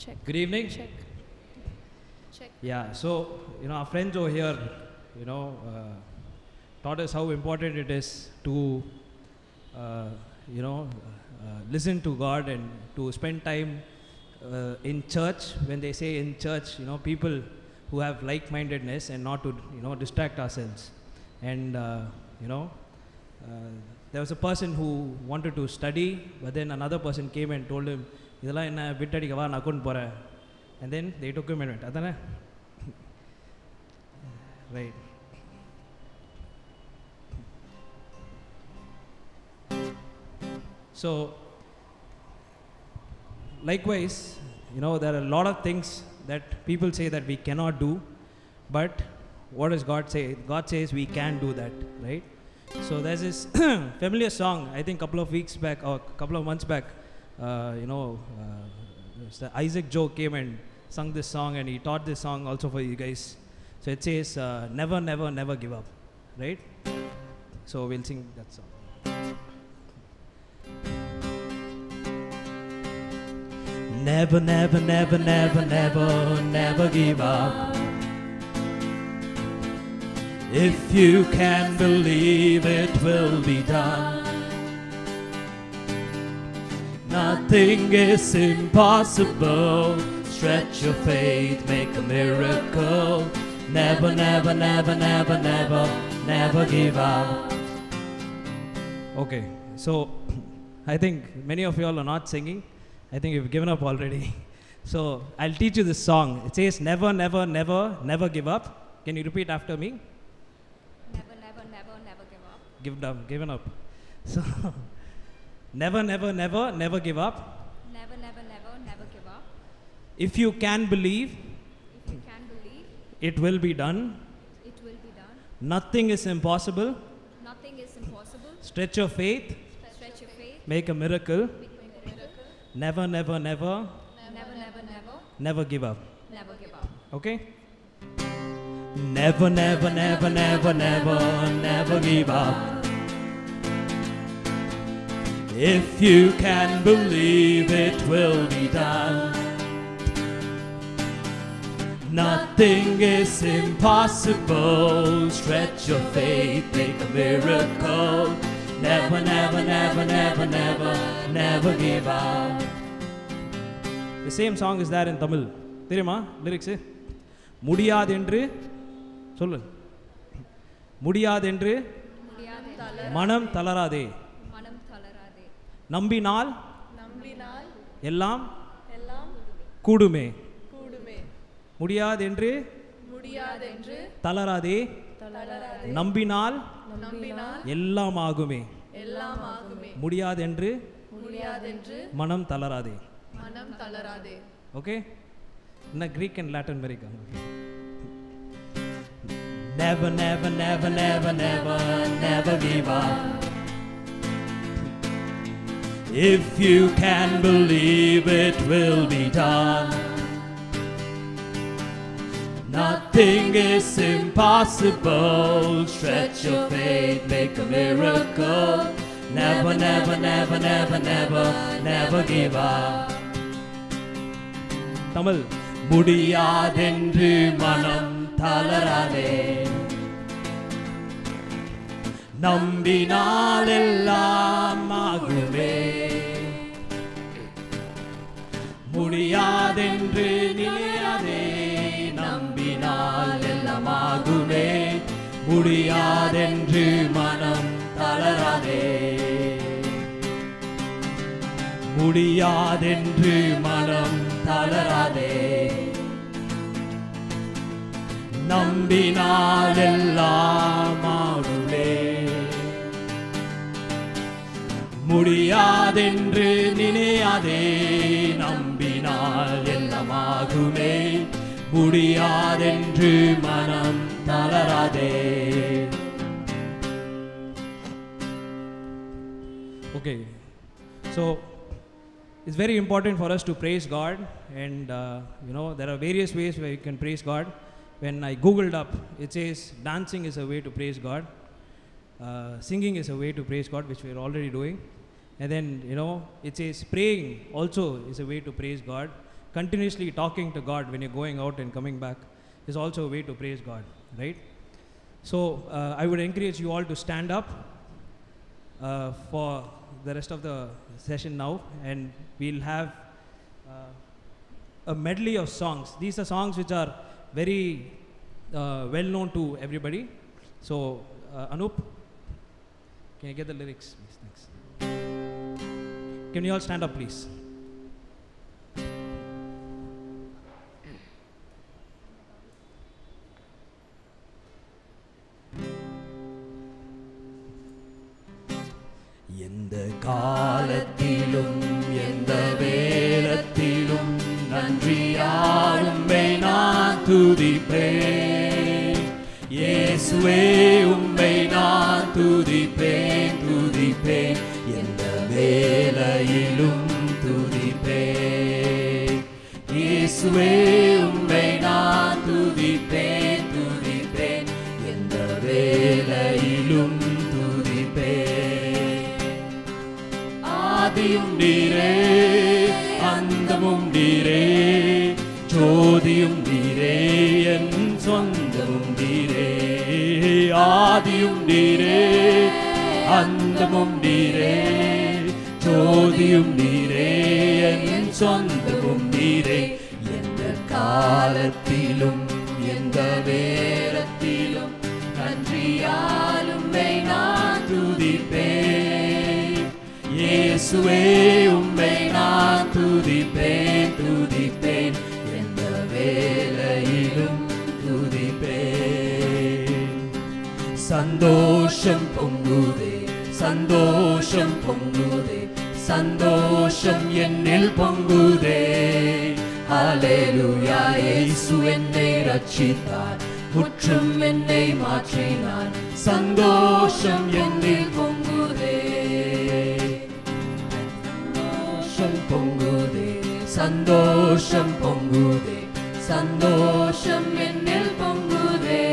Check. Good evening. Check. Check. Yeah, so, our friends over here, taught us how important it is to, listen to God and to spend time in church. When they say in church, people who have like-mindedness and not to, distract ourselves. And, there was a person who wanted to study, but then another person came and told him, இதெல்லாம் என்ன விட்டடிக்கவா நான் கொண்டு போகிறேன். And then they took him and went. அதானே? Right. So, likewise, there are a lot of things that people say that we cannot do, but what does God say? God says we can do that, right? So there's this familiar song, I think a couple of weeks back or a couple of months back, Isaac Joe came and sung this song, and he taught this song also for you guys. So it says, never, never, never give up, right? So we'll sing that song. Never, never, never, never, never, never give up. If you can believe, it will be done. Nothing is impossible. Stretch your faith, make a miracle. Never, never, never, never, never, never give up. Okay, so I think many of you all are not singing. I think you've given up already. So I'll teach you this song. It says, never, never, never, never give up. Can you repeat after me? Never, never, never, never give up. Given up. So, never, never, never, never give up. Never, never, never, never give up. If you can believe, If you can believe, it will be done. it will be done. Nothing is impossible. Nothing is impossible. Stretch your faith, Stretch your faith, make a miracle. make a miracle. Never, never, never, Never, never, never, never give up. never give up. Okay? Never, never, never, never, never, never give up. If you can believe, it will be done. Nothing is impossible. Stretch your faith, make a miracle. Never, never, never, never, never, never give up. The same song is there in Tamil. தெரியுமா lyrics? முடியாதென்று சொல்லு. முடியாதென்று முடியாதென்று மனம் தளராதே. மனம் தளராதே. நம்பினால் நம்பினால் எல்லாம் எல்லாம் கூடுமே. கூடுமே. முடியாதென்று முடியாதென்று தளராதே. தளராதே. நம்பினால் நம்பினால் எல்லாம் ஆகுமே. எல்லாம் ஆகுமே. முடியாதென்று முடியாதென்று மனம் தளராதே. மனம் தளராதே. Okay? In Greek and Latin very good. Never, never, never, never, never, never give up. If you can believe, it will be done. Nothing is impossible. Stretch your faith, make a miracle. Never, never, never, never, never, never give up. Tamil. முடியாதென்று மனம் தளராதே. நம்பினால் எல்லாம் ஆகுமே. முடியாதென்று நினையாதே. நம்பினால் எல்லாம் ஆகுமே. முடியாதென்று மனம் தளராதே. முடியாதென்று மனம் தளராதே. நம்பினால் எல்லாம் ஆகுமே. முடியாதென்று நினையாதே. நம்பினால் எல்லாம் ஆகுமே. முடியாதென்று மனம் தளராதே. Okay, so it's very important for us to praise God, and there are various ways where you can praise God. When I googled up, it says dancing is a way to praise God, singing is a way to praise God, which we are already doing, and then it says praying also is a way to praise God, continuously talking to God when you're going out and coming back is also a way to praise God, right? So I would encourage you all to stand up for the rest of the session now, and we'll have a medley of songs. These are songs which are very well known to everybody. So Anup, can you get the lyrics please? Thanks. Can you all stand up please? எந்த காலத்திலும் எந்த வேளத்திலும் நன்றியால் உம்மை நான் துதிப்பேன். இயேசுவே உம்மை நான் துதிப்பேன் துதிப்பேன், எந்த வேளையிலும் துதிப்பேன். இயேசுவே உம்மை நான் துதிப்பேன் துதிப்பேன், எந்த வேளையிலும் துதிப்பேன். ஆதியும் நீரே அந்தமும் நீரே, ஜோதியும் நீரே என் சொந்தமும் நீரே. ஆதியும் நீரே அந்தமும் நீரே, ஜோதியும் நீரே என் சொந்தமும் நீரே. எந்த காலத்திலும் எந்த வேளத்திலும் நன்றியால் உம்மை நான் துதிப்பேன். இயேசுவே உம்மை நான் துதிப்பேன் துதிப்பேன், எந்த வேளையிலும் துதிப்பேன். சந்தோஷம் பொங்குதே சந்தோஷம் பொங்குதே, சந்தோஷம் என்னில் பொங்குதே. ஹல்லேலூயா, இயேசு என்னை ரட்சித்தார், முற்றும் என்னை மாற்றினார். சந்தோஷம் என்னில் பொங்குதே பொங்குதே, சந்தோஷம் பொங்குதே, சந்தோஷம் என்னில் பொங்குதே.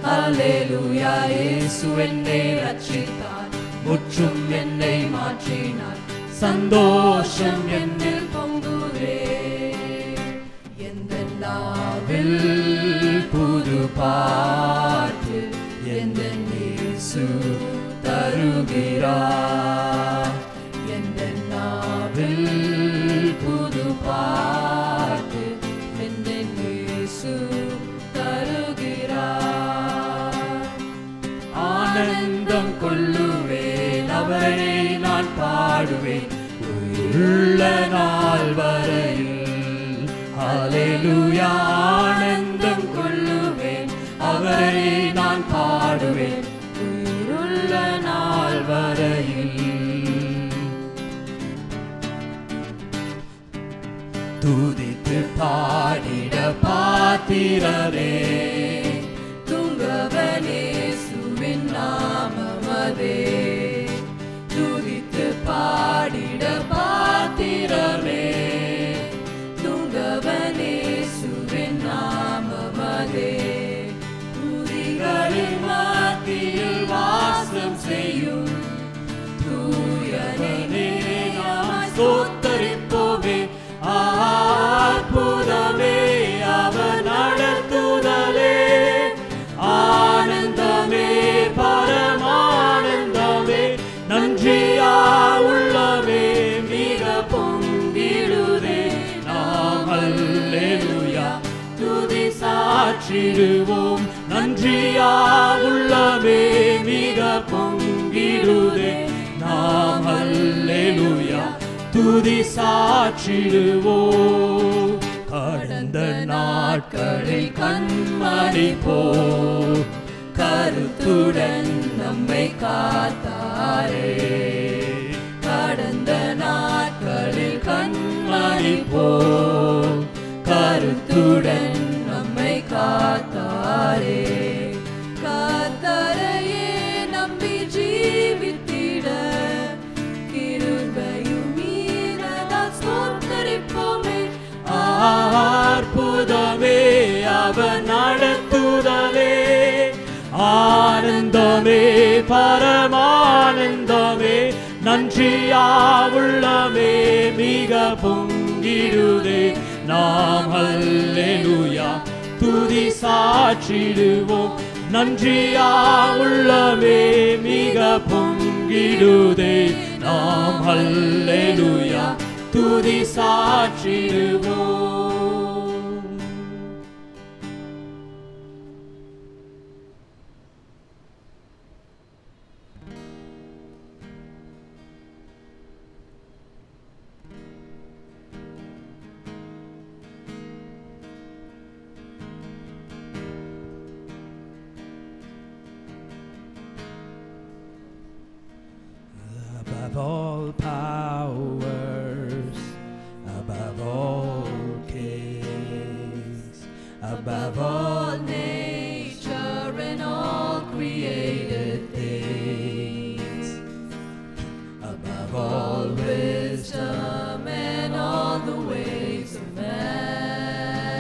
ஹல்லேலூயா, இயேசு என்னை ரட்சித்தார், முற்றும் என்னை மாற்றினார். சந்தோஷம் என்னில் பொங்குதே. எந்த நாவில் புது பாட்டு எந்த இயேசு தருகிறார். புது பாட்டு எந்த இயேசு தருகிறார். ஆனந்தம் கொள்ளுவேன், அவரை நான் பாடுவேன் உள்ள நாள் வரையில். ஹல்லேலூயா, ஆனந்தம் கொள்ளுவேன், அவரை நான் பாடுவேன் உள்ள நாள் வரையில். துதித்து பாடிட பாத்திரரே, துங்கவனேசுவின் நாமமதே. துதித்து பாடிட பாத்திரரே, துங்கவனேசுவின் நாமமதே. துதிகளின் மத்தியில் வாசம் செய்யும் தூயனே நாம் ஸ்தோத்தரிப்போமே. அற்புதமே அவர் நடத்துதலே, ஆனந்தமே பரமானந்தமே. நன்றியா உள்ளமே மிக பொங்கிடுதே. நாம் அல்லேலூயா துதி சாற்றிடுவோம். நன்றியா உள்ளமே மிக பொங்கிடுதே. நாம் அல்லேலூயா துதி சாற்றிடுவோம். கடந்த நாட்களில் கண்மணி போல் கருத்துடன் நம்மை காத்தாரே. கடந்த நாட்களில் கண்மணி போல் கருத்துடன் நம்மை காத்தாரே. கர்த்தரையே நம்பி ஜீவித்திட அற்புதமே அவர் நடத்துதலே, ஆனந்தமே பரமானந்தமே. நன்றியா உள்ளமே மிக பொங்கிடுதே. நாம் ஹல்லேலூயா துதி சாற்றிடுவோம். நன்றியா உள்ளமே மிக பொங்கிடுதே. நாம் ஹல்லேலூயா துதி சாற்றிடுவோம். Above all powers, above all kings, above all nature and all created things, above all wisdom and all the ways of man,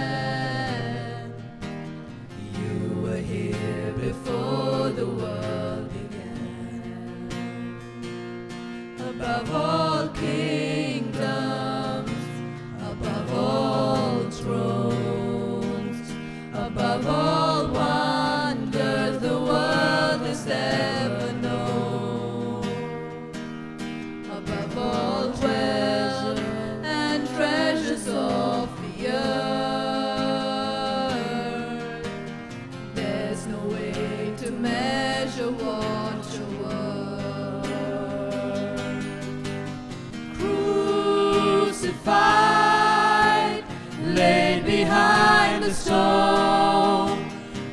you were here before the world began. Above all kingdoms, above all thrones, above all wonders the world has ever known, above all wealth and treasures of the earth, there's no way to measure what you're worth. Crucified, laid behind the stone,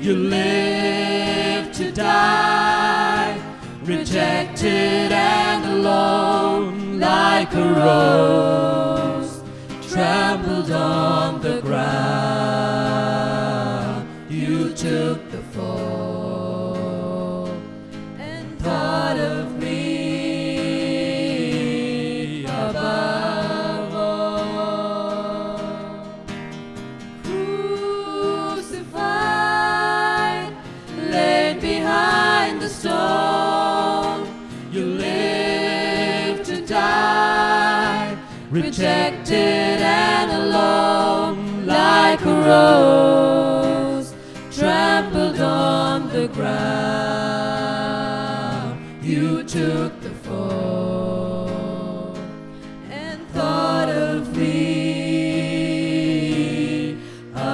you lived to die, rejected and alone, like a rose trampled on the ground. You took the fall and thought of me above all. Crucified, laid behind the stone, you lived to die, rejected and alone, like a rose trampled on the ground. You took the fall and thought of me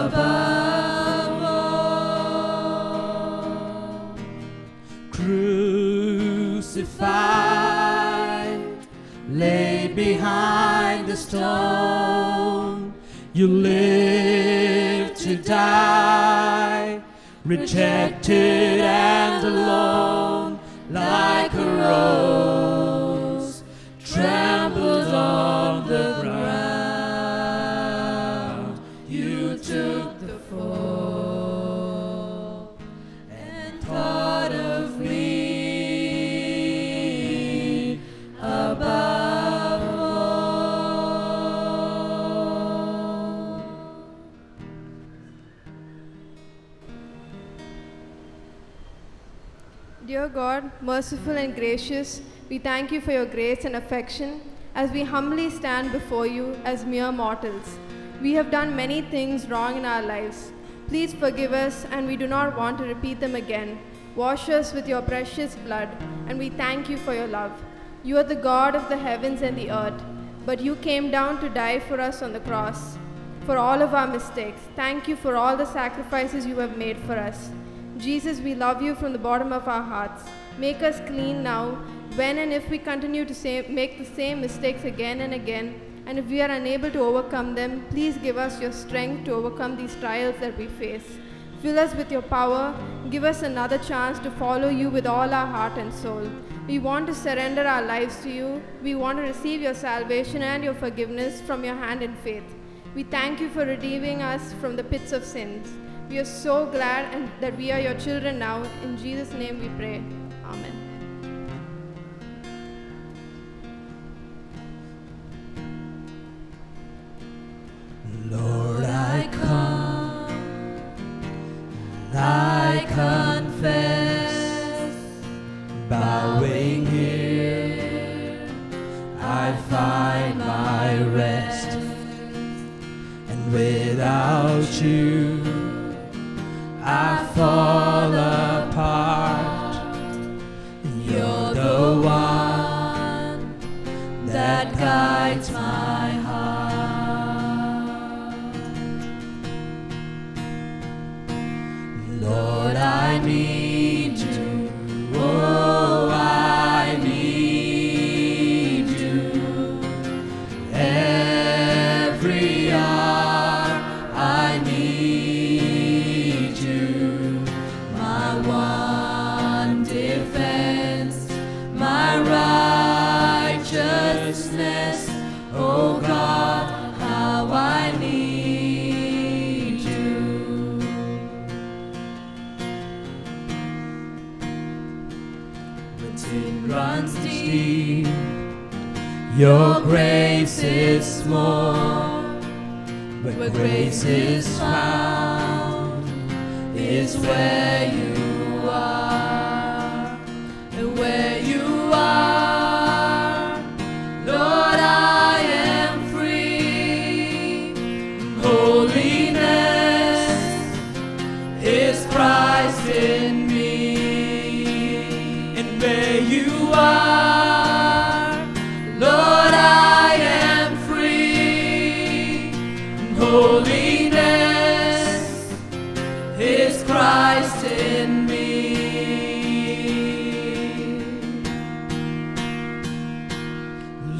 above all. Crucified, laid behind the stone, you lived to die, rejected and alone, like a rose trampled on the ground. You took the fall and thought of me above all. Dear God, merciful and gracious, we thank you for your grace and affection as we humbly stand before you as mere mortals. We have done many things wrong in our lives. Please forgive us, and we do not want to repeat them again. Wash us with your precious blood, and we thank you for your love. You are the God of the heavens and the earth, but you came down to die for us on the cross, for all of our mistakes. Thank you for all the sacrifices you have made for us. Jesus, we love you from the bottom of our hearts. Make us clean now, when and if we continue to make the same mistakes again and again, and if we are unable to overcome them, please give us your strength to overcome these trials that we face. Fill us with your power. Give us another chance to follow you with all our heart and soul. We want to surrender our lives to you. We want to receive your salvation and your forgiveness from your hand in faith. We thank you for redeeming us from the pits of sins. We are so glad that we are your children now. In Jesus' name we pray. Amen. Lord, I come, I confess, bowing here, I find my rest, and Without you, I fall apart. You're the one that guides my heart. Lord, I need you. Oh, I need you. Every hour I need you. My one defense, my righteousness. Oh God, how I need you. When sin runs deep, your grace is more. Where grace is found is where you are. And where you are, Lord, I am free. Holiness is Christ in me. And where you are, Lord, I am free. Holiness is Christ in me.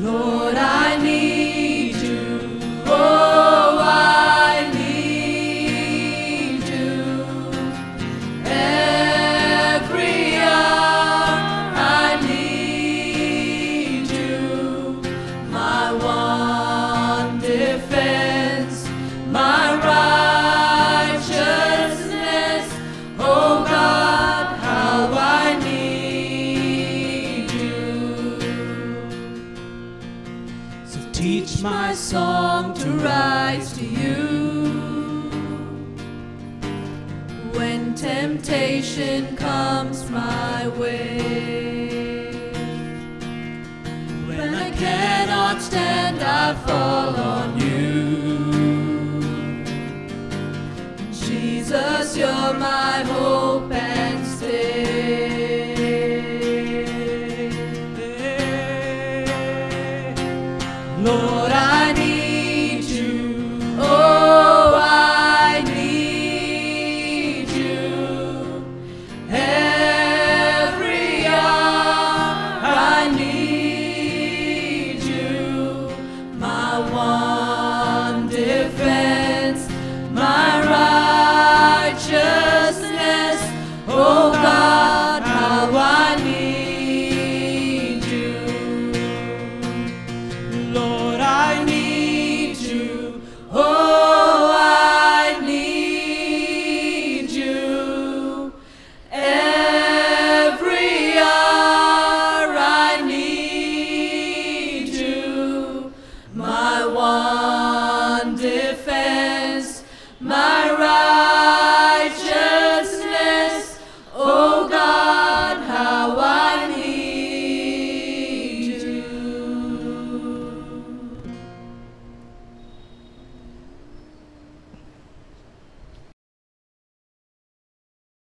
Lord, I need you. Oh, I need you. Every hour I need you. My one defense, my righteousness. Oh God, how I need you. So teach my song to rise to you. When temptation comes my way, when I cannot stand, I fall on you. Jesus, you're my hope.